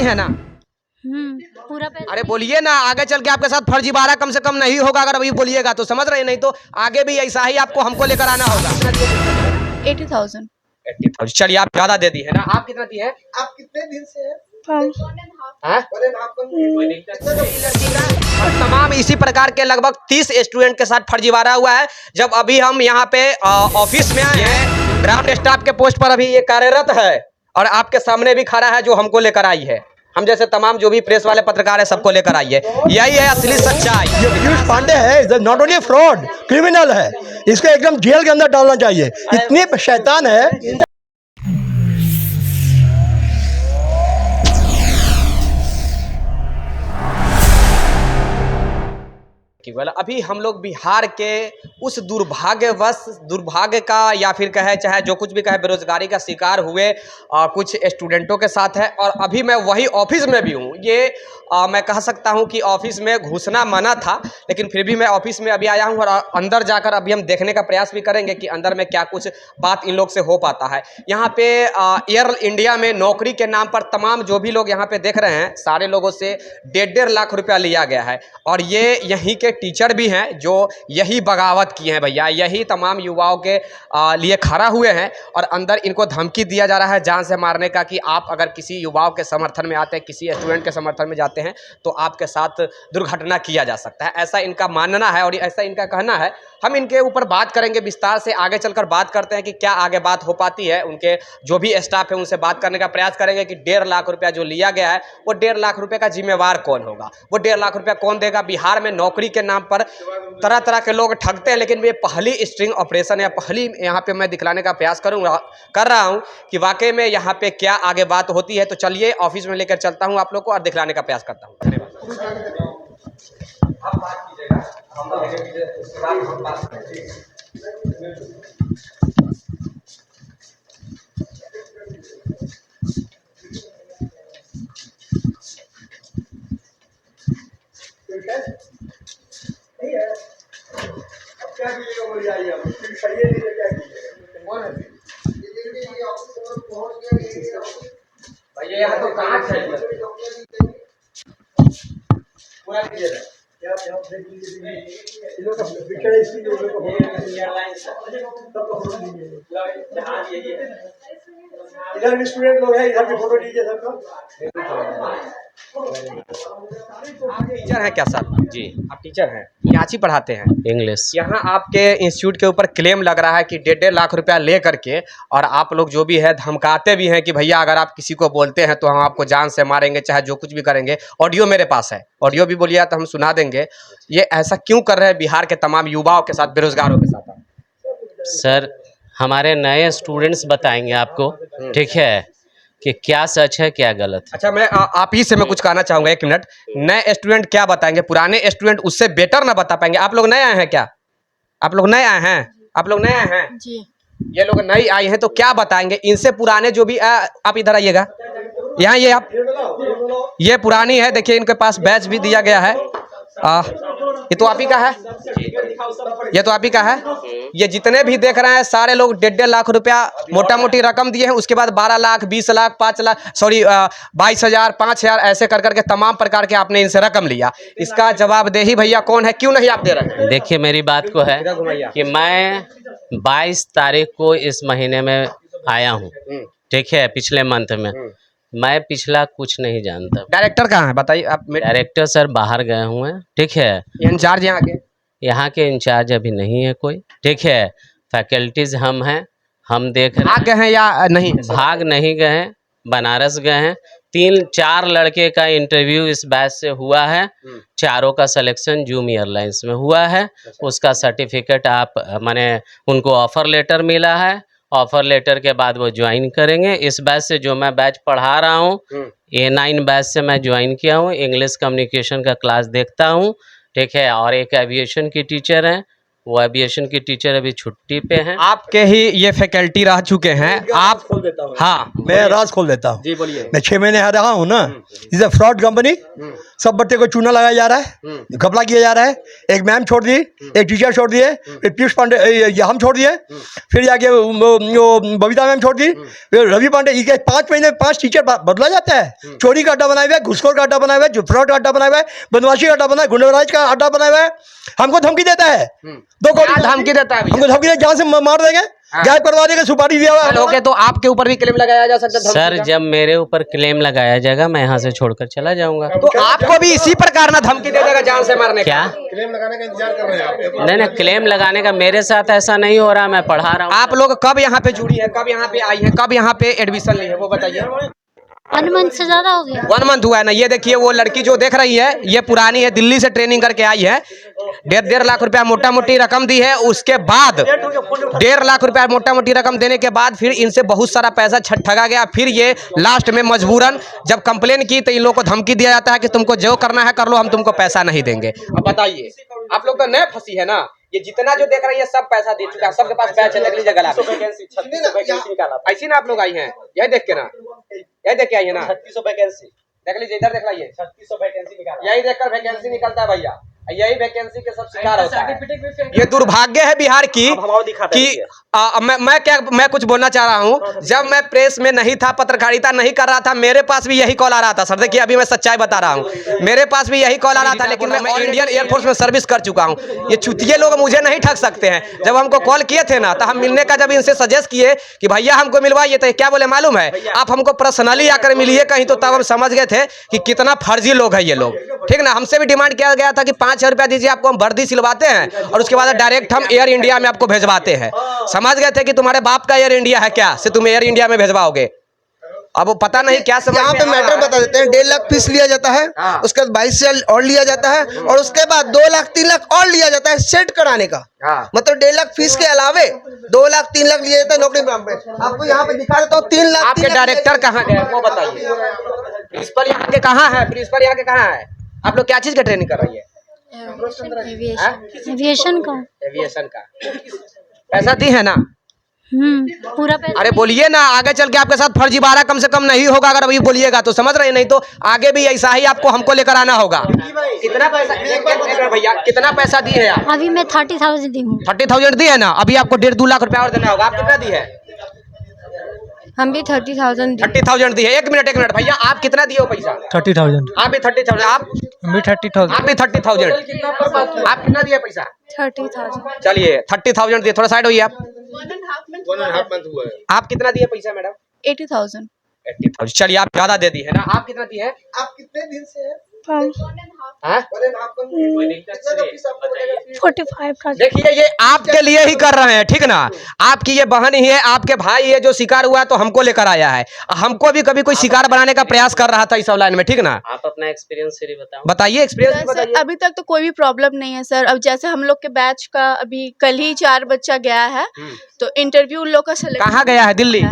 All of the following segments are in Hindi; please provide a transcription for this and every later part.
है ना? पूरा पैसा। अरे बोलिए ना, आगे चल के आपके साथ फर्जीवाड़ा कम से कम नहीं होगा अगर अभी बोलिएगा तो, समझ रहे? नहीं तो आगे भी ऐसा ही आपको हमको लेकर आना होगा। 80,000। 80,000 चलिए, आप ज्यादा दे दी है ना। आप कितना दी है? आप कितने दिन से हैं? और तमाम इसी प्रकार के लगभग 30 स्टूडेंट के साथ फर्जीवाड़ा हुआ है। जब अभी हम यहाँ पे ऑफिस में आए हैं, ग्राउंड स्टाफ के पोस्ट पर अभी ये कार्यरत है और आपके सामने भी खड़ा है जो हमको लेकर आई है। हम जैसे तमाम जो भी प्रेस वाले पत्रकार है सबको लेकर आई है। यही है असली सच्चाई। ये पीयूष पांडे है, नॉट ओनली फ्रॉड, क्रिमिनल है। इसको एकदम जेल के अंदर डालना चाहिए, इतनी शैतान है। केवल अभी हम लोग बिहार के उस दुर्भाग्य का या फिर कहे चाहे जो कुछ भी कहे बेरोजगारी का शिकार हुए कुछ स्टूडेंटों के साथ है। और अभी मैं वही ऑफिस में भी हूँ। ये मैं कह सकता हूँ कि ऑफिस में घुसना मना था, लेकिन फिर भी मैं ऑफिस में अभी आया हूँ और अंदर जाकर अभी हम देखने का प्रयास भी करेंगे कि अंदर में क्या कुछ बात इन लोग से हो पाता है। यहाँ पे एयर इंडिया में नौकरी के नाम पर तमाम जो भी लोग यहाँ पे देख रहे हैं, सारे लोगों से 1.5 लाख रुपया लिया गया है। और ये यहीं के टीचर भी हैं जो यही बगावत किए हैं भैया, यही तमाम युवाओं के लिए खड़ा हुए हैं। और अंदर इनको धमकी दिया जा रहा है जान से मारने का कि आप अगर किसी युवाओं के समर्थन में आते हैं, किसी स्टूडेंट के समर्थन में जाते हैं तो आपके साथ दुर्घटना किया जा सकता है। ऐसा इनका मानना है और ऐसा इनका कहना है। हम इनके ऊपर बात करेंगे विस्तार से, आगे चलकर बात करते हैं कि क्या आगे बात हो पाती है। उनके जो भी स्टाफ है उनसे बात करने का प्रयास करेंगे कि 1.5 लाख रुपया जो लिया गया है वो 1.5 लाख रुपये का जिम्मेवार कौन होगा, वो 1.5 लाख रुपया कौन देगा। बिहार में नौकरी के नाम पर तरह तरह के लोग ठगते हैं, लेकिन ये पहली स्ट्रिंग ऑपरेशन है। पहली यहाँ पे मैं दिखलाने का प्रयास कर रहा हूँ कि वाकई में यहाँ पे क्या आगे बात होती है। तो चलिए ऑफिस में लेकर चलता हूँ आप लोग को और दिखलाने का प्रयास करता हूँ। आप बात कीजिएगा, हम उसके बाद हम बात करेंगे। क्या कीजिएगा बोलिए, आइए आप फिर सही है, नहीं क्या कीजिएगा। कौन है भैया? यहाँ तो कांच है पूरा कीजिएगा। इधर भी स्टूडेंट लोग हैं, इधर भी फोटो लीजिए सबका। आप टीचर हैं क्या सर? जी, आप टीचर हैं, क्या चीज पढ़ाते हैं? इंग्लिश। यहाँ आपके इंस्टीट्यूट के ऊपर क्लेम लग रहा है कि 1.5 लाख रुपया ले करके और आप लोग जो भी है धमकाते भी हैं कि भैया अगर आप किसी को बोलते हैं तो हम आपको जान से मारेंगे, चाहे जो कुछ भी करेंगे। ऑडियो मेरे पास है, ऑडियो भी बोलिए तो हम सुना देंगे। ये ऐसा क्यों कर रहे हैं बिहार के तमाम युवाओं के साथ, बेरोजगारों के साथ? सर, हमारे नए स्टूडेंट्स बताएंगे आपको, ठीक है, कि क्या सच है क्या गलत है। अच्छा, मैं आप ही से मैं कुछ कहना चाहूँगा, 1 मिनट। नए स्टूडेंट क्या बताएंगे, पुराने स्टूडेंट उससे बेटर ना बता पाएंगे। आप लोग नए आए हैं क्या? आप लोग नए आए हैं? आप लोग नए आए हैं जी। ये लोग नए आए हैं तो क्या बताएंगे इनसे? पुराने जो भी आप इधर आइएगा, यहाँ ये आप ये पुरानी है, देखिए इनके पास बैच भी दिया गया है। ये तो आप ही का है, ये तो आप ही का है। ये जितने भी देख रहे हैं सारे लोग 1.5 लाख रुपया मोटा मोटी रकम दिए हैं। उसके बाद 12 लाख, 20 लाख, 5 लाख, सॉरी 22,000, 5,000 ऐसे कर करके तमाम प्रकार के आपने इनसे रकम लिया। इसका जवाबदेही भैया कौन है, क्यों नहीं आप दे रहे हैं? देखिए, मेरी बात को है कि मैं 22 तारीख को इस महीने में आया हूँ, ठीक है, पिछले मंथ में। मैं पिछला कुछ नहीं जानता। डायरेक्टर कहाँ है बताइए आप? डायरेक्टर सर बाहर गए हुए हैं, ठीक है। इंचार्ज यहाँ के इंचार्ज अभी नहीं है कोई, ठीक है। फैकल्टीज हम हैं, हम देख रहे भाग गए हैं या नहीं? भाग नहीं गए हैं, बनारस गए हैं। 3-4 लड़के का इंटरव्यू इस बैच से हुआ है, चारों का सिलेक्शन जूम एयरलाइंस में हुआ है। उसका सर्टिफिकेट आप माने उनको ऑफर लेटर मिला है। ऑफर लेटर के बाद वो ज्वाइन करेंगे। इस बैच से जो मैं बैच पढ़ा रहा हूँ, A9 बैच से मैं ज्वाइन किया हूँ। इंग्लिश कम्युनिकेशन का क्लास देखता हूँ, ठीक है। और एक एविएशन की टीचर हैं, वो एविएशन की टीचर अभी छुट्टी पे हैं। आपके ही ये फैकल्टी रह चुके हैं आप। खोल देता हूँ। हाँ मैं राज खोल देता हूँ। जी बोलिए। मैं 6 महीने रहा हूँ ना, इसे फ्रॉड कंपनी, सब बच्चे को चूना लगाया जा रहा है, घपला किया जा रहा है। एक मैम छोड़ दी, एक टीचर छोड़ दिए, फिर पीयूष पांडे हम छोड़ दिए, फिर जाके वो बबीता मैम छोड़ दी, फिर रवि पांडे। ये 5 महीने में 5 टीचर बदला जाता है। चोरी का अड्डा बनाया हुआ है, घुसखोर का अड्डा बनाया हुआ है, फ्रॉड का अड्डा बनाया हुआ है, बदमाशी का अड्डा बनाया है, गुंडाराज का अड्डा बनाया हुआ है। हमको धमकी देता है, 2 करोड़ धमकी देता है भैया? हमको धमकी दे, जान से मार देंगे, गायब करवा देंगे, सुपारी दिया हुआ है। ओके, तो आपके ऊपर भी क्लेम लगाया जा सकता है धमकी सर का? जब मेरे ऊपर क्लेम लगाया जाएगा मैं यहाँ से छोड़कर चला जाऊंगा। तो आपको भी इसी प्रकार ना धमकी दे देगा जान से मारने क्या का? क्लेम लगाने का इंतजार कर रहे हैं आप? नहीं क्लेम लगाने का मेरे साथ ऐसा नहीं हो रहा, मैं पढ़ा रहा हूँ। आप लोग कब यहाँ पे जुड़ी है, कब यहाँ पे आई है, कब यहाँ पे एडमिशन ली है, वो बताइए। 1 मंथ से ज्यादा हो गया। 1 मंथ हुआ है ना। ये देखिए वो लड़की जो देख रही है, ये पुरानी है, दिल्ली से ट्रेनिंग करके आई है। 1.5 लाख रुपया मोटा मोटी रकम दी है। उसके बाद 1.5 लाख रुपया मोटा मोटी रकम देने के बाद फिर इनसे बहुत सारा पैसा ठगा गया। फिर ये लास्ट में मजबूरन जब कंप्लेन की तो इन लोगों को धमकी दिया जाता है कि तुमको जो करना है कर लो, हम तुमको पैसा नहीं देंगे। अब बताइए, आप लोग तो नए फंसी है ना। ये जितना जो देख रही है सब पैसा दे चुका है, सबके पास बैच है, देख लीजिए गला में। ऐसी ना आप लोग आई हैं, यही देख के ना, यही देख के आई है ना। 3600 वैकेंसी देख लीजिए, इधर देख लीजिए, 3600 वैकेंसी निकाला। यही देखकर वैकेंसी निकलता है भैया, यही वैकेंसी के सब शिकार होता है। ये दुर्भाग्य है बिहार की कि मैं कुछ बोलना चाह रहा हूँ। जब मैं प्रेस में नहीं था, पत्रकारिता नहीं कर रहा था, मेरे पास भी यही कॉल आ रहा था। सर देखिए, अभी मैं सच्चाई बता रहा हूँ, मेरे पास भी यही कॉल आ रहा था, लेकिन मैं इंडियन एयरफोर्स में सर्विस कर चुका हूँ। ये चुतिये लोग मुझे नहीं ठग सकते हैं। जब हमको कॉल किए थे ना, तो हम मिलने का जब इनसे सजेस्ट किए कि भैया हमको मिलवाइए, तो क्या बोले मालूम है? आप हमको पर्सनली आकर मिलिए कहीं, तो तब हम समझ गए थे कि कितना फर्जी लोग है ये लोग। ठीक ना। हमसे भी डिमांड किया गया था कि 5000 रुपया दीजिए, आपको हम वर्दी सिलवाते हैं और उसके बाद डायरेक्ट हम एयर इंडिया में आपको भेजवाते हैं। समझ गए थे कि तुम्हारे बाप का एयर इंडिया है क्या, से तुम एयर इंडिया में भेजवाओगे। अब वो पता नहीं क्या समझ यहाँ पे मैटर बता देते हैं। 1.5 लाख फीस लिया जाता है, उसके बाद 22,000 और लिया जाता है, और उसके बाद 2 लाख 3 लाख और लिया जाता है सेट कराने का। मतलब 1.5 लाख फीस के अलावे 2 लाख 3 लाख लिया जाता है नौकरी में। आपको यहाँ पे दिखा देता हूँ 3 लाख। आपके डायरेक्टर कहाँ गए वो बताइए। प्रिंसिपल यहाँ के कहाँ है? प्रिंसिपल यहाँ के कहाँ है? आप लोग क्या चीज का ट्रेनिंग कर रही है? एविएशन का। एविएशन का पैसा दी है ना? पूरा पैसा। अरे बोलिए ना, आगे चल के आपके साथ फर्जीवाड़ा कम से कम नहीं होगा। अगर अभी बोलिएगा तो समझ रहे, नहीं तो आगे भी ऐसा ही आपको हमको लेकर आना होगा। कितना पैसा भैया, कितना पैसा दी है आप? अभी मैं 30,000 दी हूँ। 30,000 दी है ना। अभी आपको 1.5-2 लाख रुपया और देना होगा। आप कितना दी है? हम भी 30,000 दी। 30,000 दी है। एक मिनट भैया, आप कितना दिए हो पैसा? 30,000। आप भी 30,000। आप भी 30,000। आप भी 30,000। आप कितना दिए पैसा? 30,000। चलिए 30,000 दिए। थोड़ा साइड होइए आप। 1.5 मंथ हुआ है। आप कितना दिए पैसा मैडम? 80,000। 80,000। चलिए आप ज्यादा दे दी है ना। आप कितना दिए? आप कितने दिन से हैं? 45 का। देखिए, ये आपके लिए ही कर रहे हैं, ठीक ना। आपकी ये बहन ही है, आपके भाई है जो शिकार हुआ है, तो हमको लेकर आया है। हमको भी कभी कोई शिकार बनाने का प्रयास कर रहा था इस लाइन में, ठीक ना। आप अपना एक्सपीरियंस से बताओ। बताइए, एक्सपीरियंस बताइए। अभी तक तो कोई भी प्रॉब्लम नहीं है सर। अब जैसे हम लोग के बैच का अभी कल ही 4 बच्चा गया है, तो इंटरव्यू उन लोग का सिलेक्ट। कहाँ गया है? दिल्ली?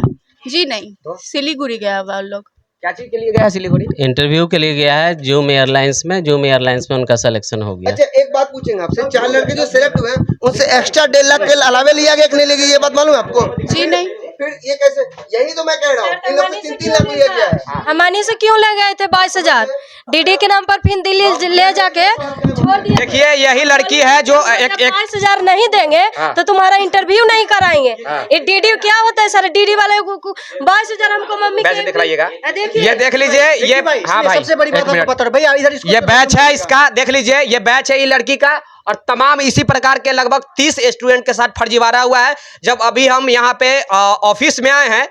जी नहीं, सिलीगुड़ी गया हुआ उन लोग। क्या चीज के लिए गया है सिलीगुड़ी? इंटरव्यू के लिए गया है जूम एयरलाइंस में। जूम एयरलाइंस में उनका सिलेक्शन हो गया। अच्छा, एक बात पूछेंगे आपसे, 4 लड़के जो सिलेक्ट हुए हैं उनसे एक्स्ट्रा 1.5 लाख के अलावे लिया गया कि नहीं लिया, ये बात मालूम है आपको? जी नहीं। फिर ये कैसे? यही तो मैं कह रहा हूँ, इन लोग से 3-3 लाख लिया गया है। हमारे से क्यों ले गए थे 22,000 डीडी के नाम पर, फिर दिल्ली ले जाके छोड़ दिया। देखिए, यही लड़की है जो एक 22,000 नहीं देंगे तो तुम्हारा इंटरव्यू नहीं कराएंगे। ये डीडी क्या होता है सर? डीडी वाले को 22,000 हमको मम्मी बैच दिख लाइएगा। देखिए, ये देख लीजिए, ये हाँ भाई, सबसे बड़ी बात आपको बता रहा हूं भैया, इधर इसको ये बैच है इसका। देख लीजिए, ये बैच है ये लड़की का, और तमाम इसी प्रकार के लगभग 30 स्टूडेंट के साथ फर्जीवाड़ा हुआ है। जब अभी हम यहाँ पे ऑफिस में आए हैं,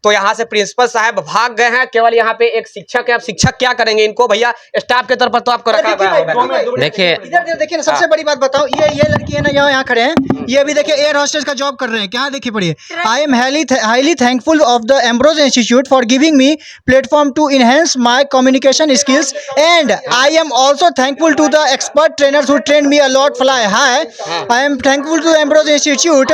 तो यहाँ से प्रिंसिपल साहब भाग गए हैं। केवल यहाँ पे एक शिक्षक है। अब शिक्षक क्या करेंगे इनको? भैया स्टाफ के तौर पर तो आपको रखा हुआ होगा। देखिए, इधर देखिए ना, सबसे बड़ी बात बताओ, ये लड़की है ना, यहाँ खड़े हैं, ये अभी देखिए एयर होस्टेस का जॉब कर रहे हैं। क्या देखिए पढ़िए, I am highly thankful of the Ambrose Institute for giving me platform to enhance my communication skills, and I am also thankful to the expert trainers who train me a lot fly high. I am thankful to Ambrose Institute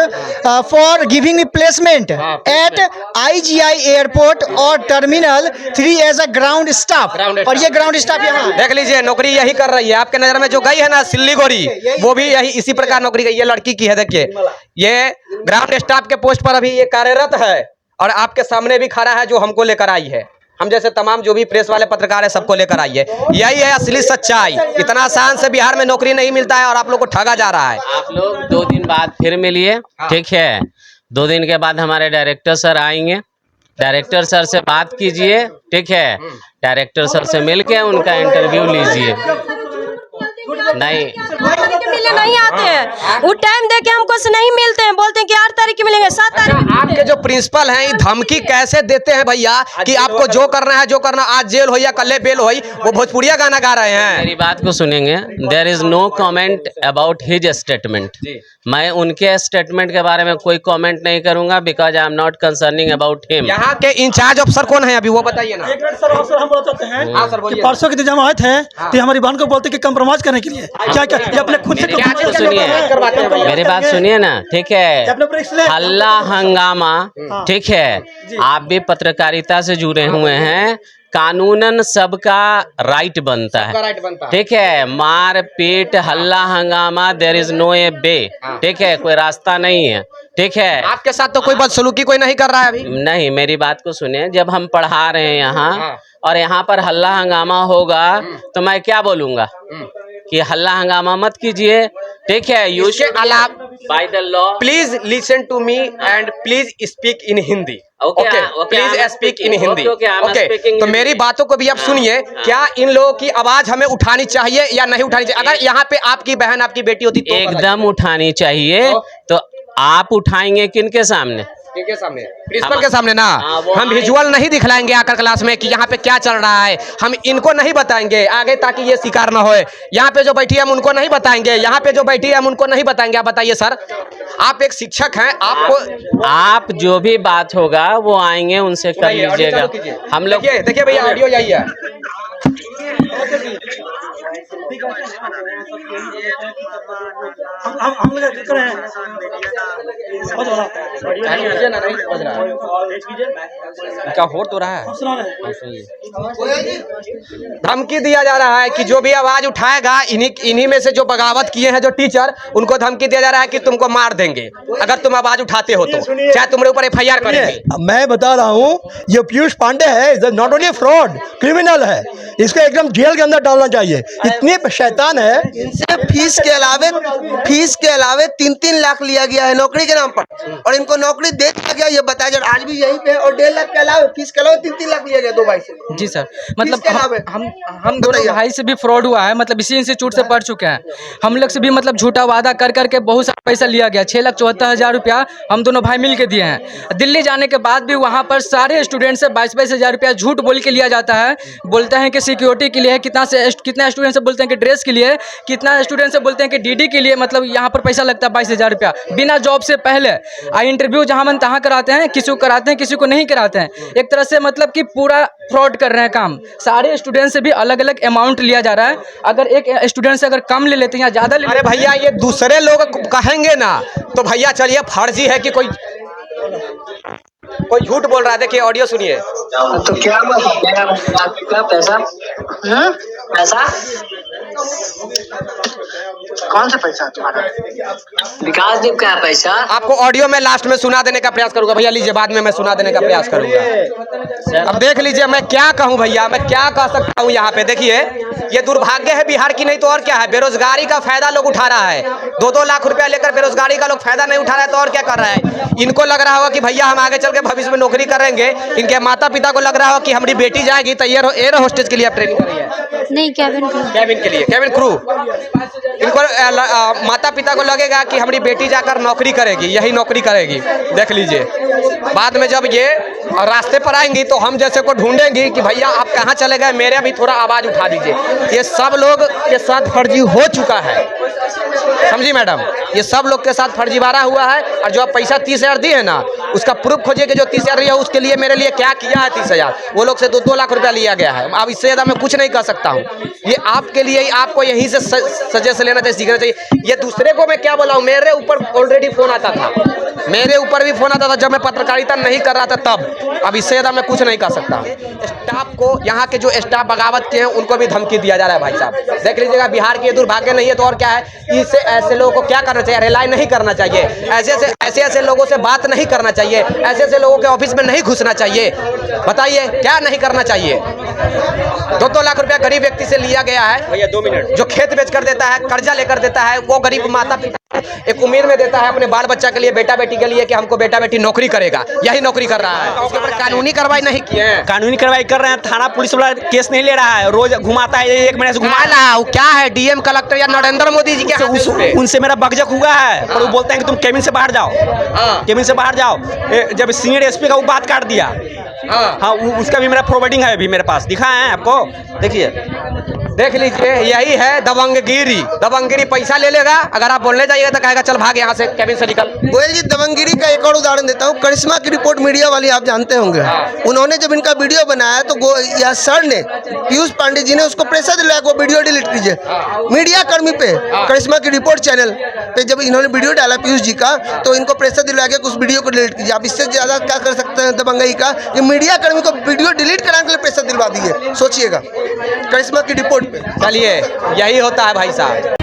for giving me placement at IGI ITI airport और terminal 3 as a ground staff. और ये ग्राउंड स्टाफ यहाँ है। देख लीजिए नौकरी यही कर रही है। आपके नजर में जो गई है ना सिल्लीगुड़ी, वो भी यही इसी प्रकार नौकरी गई। ये लड़की की है, देखिए ये ग्राउंड स्टाफ के पोस्ट पर अभी ये कार्यरत है और आपके सामने भी खड़ा है, जो हमको लेकर आई है। हम जैसे तमाम जो भी प्रेस वाले पत्रकार है सबको लेकर आई है। यही है असली सच्चाई। इतना आसान से बिहार में नौकरी नहीं मिलता है और आप लोग को ठगा जा रहा है। आप लोग 2 दिन बाद फिर मिलिए, ठीक है। 2 दिन के बाद हमारे डायरेक्टर सर आएंगे, डायरेक्टर सर से बात कीजिए, ठीक है। डायरेक्टर सर से मिलके उनका इंटरव्यू लीजिए। नहीं मिलने नहीं आते हैं, वो टाइम दे के हमको से नहीं मिलते हैं, बोलते हैं कि 8 तारीख मिलेंगे, 7 तारीख। आपके जो प्रिंसिपल हैं ये धमकी कैसे देते हैं भैया कि आपको जो करना है जो करना, आज जेल हो या कल बेल हो, वो भोजपुरिया गाना गा रहे हैं। मेरी बात को सुनेंगे। There is no comment about his statement. मैं उनके स्टेटमेंट के बारे में कोई कमेंट नहीं करूंगा, because I am not concerning about him. यहाँ के इंचार्ज अफसर कौन है अभी वो बताइए ना। सर हम बोलते हैं हाँ सर बोलिए। परसों के दिन जब आए थे तो हमारी बहन को बोलते कि कंप्रोमाइज करने के लिए क्या क्या ये अपने खुद से मेरी बात सुनिए ना, ठीक है। हल्ला हंगामा, ठीक है। आप भी पत्रकारिता से जुड़े हुए हैं, कानूनन सबका राइट बनता है, ठीक है। मार पीट हल्ला हंगामा देयर इज नो ए वे, ठीक है, कोई रास्ता नहीं है, ठीक है। आपके साथ तो कोई बदसलूकी कोई नहीं कर रहा है अभी। नहीं, मेरी बात को सुनिए। जब हम पढ़ा रहे हैं यहाँ और यहाँ पर हल्ला हंगामा होगा तो मैं क्या बोलूंगा कि हल्ला हंगामा मत कीजिए, ठीक है। You should allow by the law. Please listen to me and please speak in Hindi. Okay, please speak in Hindi. Okay, तो मेरी बातों को भी आप सुनिए। क्या इन लोगों की आवाज हमें उठानी चाहिए या नहीं उठानी चाहिए? अगर यहाँ पे आपकी बहन आपकी बेटी होती तो एकदम उठानी चाहिए। तो आप उठाएंगे किनके सामने? के सामने, प्रिंसिपल के सामने ना। हम विजुअल नहीं दिखलाएंगे आकर क्लास में कि यहाँ पे क्या चल रहा है, हम इनको नहीं बताएंगे आगे ताकि ये शिकार ना होए। यहाँ पे जो बैठी है हम उनको नहीं बताएंगे, यहाँ पे जो बैठी है हम उनको नहीं बताएंगे। आप बताइए सर, आप एक शिक्षक हैं, आपको आप जो भी बात होगा वो आएंगे उनसे कर लीजिएगा। हम लोग देखिए भैया ऑडियो यही है। हम लोग कर रहे हैं। क्या हो तो रहा है? धमकी दिया जा रहा है कि जो भी आवाज उठाएगा, इन्हीं में से जो बगावत किए हैं जो टीचर, उनको धमकी दिया जा रहा है कि तुमको मार देंगे अगर तुम आवाज उठाते हो तो, चाहे तुम्हारे ऊपर FIR करेंगे। मैं बता रहा हूँ, ये पीयूष पांडे है, नॉट ओनली फ्रॉड, क्रिमिनल है। इसको एकदम जेल के अंदर डालना चाहिए, इतने शैतान है। इनसे फीस के अलावे 3-3 लाख लिया गया है नौकरी के नाम पर, और इनको नौकरी दे दिया गया, ये बताया जा रहा है आज भी यहीं पे। और 1.5 लाख के अलावे फीस के अलावे 3-3 लाख लिया गया 2 भाई से। जी सर, मतलब हम दोनों भाई से भी फ्रॉड हुआ है, मतलब इसी इंस्टीट्यूट से पढ़ चुके हैं हम लोग से भी। मतलब झूठा वादा कर करके बहुत सारा पैसा लिया गया। 6,74,000 रुपया हम दोनों भाई मिल के दिए हैं। दिल्ली जाने के बाद भी वहाँ पर सारे स्टूडेंट से 22,000 रुपया झूठ बोल के लिया जाता है। बोलते हैं कि सिक्योरिटी के लिए है, कितना स्टूडेंट से बोलते हैं कि ड्रेस के लिए, कितना स्टूडेंट से बोलते हैं कि DD के लिए। मतलब यहाँ पर पैसा लगता है 22,000 रुपया बिना जॉब से पहले। इंटरव्यू जहाँ मन तहाँ कराते हैं, किसी को कराते हैं किसी को नहीं कराते हैं। एक तरह से मतलब कि पूरा फ्रॉड कर रहे हैं काम। सारे स्टूडेंट से भी अलग अलग अमाउंट लिया जा रहा है। अगर एक स्टूडेंट से अगर कम ले लेते हैं या ज़्यादा ले, अरे भैया ये दूसरे लोग कहेंगे ना तो भैया चलिए फर्जी है कि कोई झूठ बोल रहा है। देखिए ऑडियो सुनिए। तो क्या पैसा पैसा कौन सा पैसा तुम्हारा? विकास दीप का पैसा। आपको ऑडियो में लास्ट में सुना देने का प्रयास करूंगा भैया, लीजिए बाद में मैं सुना देने का प्रयास करूंगा। अब देख लीजिए मैं क्या कहूं भैया, मैं क्या कह सकता हूं। यहाँ पे देखिए ये दुर्भाग्य है बिहार की, नहीं तो और क्या है। बेरोजगारी का फायदा लोग उठा रहा है। 2-2 लाख रुपया लेकर बेरोजगारी का लोग फायदा नहीं उठा रहा है तो और क्या कर रहा है। इनको लग रहा होगा कि भैया हम आगे चल के भविष्य में नौकरी करेंगे। इनके माता पिता को लग रहा होगा कि हमारी बेटी जाएगी तो एयर होस्टेज के लिए आप ट्रेनिंग करिए। नहीं, कैबिन के लिए, कैबिन क्रू। इनको माता पिता को लगेगा कि हमारी बेटी जाकर नौकरी करेगी, यही नौकरी करेगी। देख लीजिए बाद में जब ये रास्ते पर आएंगी तो हम जैसे को ढूंढेंगी कि भैया आप कहाँ चले गए, मेरे भी थोड़ा आवाज़ उठा दीजिए। ये सब लोग के साथ फर्जी हो चुका है, समझी मैडम। ये सब लोग के साथ फर्जीवाड़ा हुआ है। और जो आप पैसा 30,000 दिए है ना, उसका प्रूफ खोजिए कि जो 30,000 लिया उसके लिए मेरे लिए क्या किया है 30,000। वो लोग से 2 लाख रुपया लिया गया है। अब इससे ज़्यादा मैं कुछ नहीं कर सकता हूँ। ये आपके लिए ही, आपको यहीं से सजेस्ट लेना चाहिए, सीखना चाहिए। ये दूसरे को मैं क्या बोला हूँ, मेरे ऊपर ऑलरेडी फ़ोन आता था, मेरे ऊपर भी फ़ोन आता था जब मैं पत्रकारिता नहीं कर रहा था तब। अब इससे ज़्यादा मैं कुछ नहीं कर सकता। स्टाफ को, यहाँ के जो स्टाफ बगावत के हैं उनको भी धमकी दिया जा रहा है भाई साहब। देख लीजिएगा, बिहार के दुर्भाग्य नहीं है तो और क्या है। इससे ऐसे लोगों को क्या करना चाहिए, रिलाई नहीं करना चाहिए, ऐसे लोगों से बात नहीं करना चाहिए, ऐसे लोगों के ऑफिस में नहीं घुसना चाहिए। बताइए क्या नहीं करना चाहिए। 2 लाख रुपया गरीब व्यक्ति से लिया गया है भैया, 2 मिनट, जो खेत बेच कर देता है, कर्जा लेकर देता है, वो गरीब माता पिता एक उम्मीद में देता है अपने बाल बच्चा के लिए, बेटा बेटी के लिए कि हमको बेटा बेटी नौकरी करेगा, यही नौकरी कर रहा है। उसके ऊपर कानूनी कार्रवाई नहीं किए हैं। कानूनी कार्रवाई कर रहे हैं, थाना पुलिस वाला केस नहीं ले रहा है, रोज घुमाता है, 1 महीने से घुमा वो क्या है, डीएम कलेक्टर या नरेंद्र मोदी जी के उनसे मेरा बकझक हुआ है। पर वो बोलते हैं कि तुम केबिन से बाहर जाओ, केबिन से बाहर जाओ। जब सीनियर एसपी का वो बात काट दिया, हाँ उसका भी मेरा फॉरवर्डिंग है अभी मेरे पास, दिखा है आपको, देखिए देख लीजिए। यही है दबंगगिरी। दबंगगिरी पैसा ले लेगा, अगर आप बोलने जाइएगा तो कहेगा चल भाग यहाँ से, केबिन से निकल। गोयल जी, दबंगगिरी का एक और उदाहरण देता हूँ। करिश्मा की रिपोर्ट मीडिया वाली आप जानते होंगे। उन्होंने जब इनका वीडियो बनाया तो या सर ने, पीयूष पांडे जी ने उसको प्रेशर दिलाया वो वीडियो डिलीट कीजिए। मीडिया कर्मी पे, करिश्मा की रिपोर्ट चैनल पे जब इन्होंने वीडियो डाला पीयूष जी का, तो इनको प्रेशर दिलाया गया कि उस वीडियो को डिलीट कीजिए। आप इससे ज़्यादा क्या कर सकते हैं दबंगई का, कि मीडिया कर्मी को वीडियो डिलीट कराने के लिए प्रेशर दिलवा दिए। सोचिएगा, करिश्मा की रिपोर्ट पे। चलिए, यही होता है भाई साहब।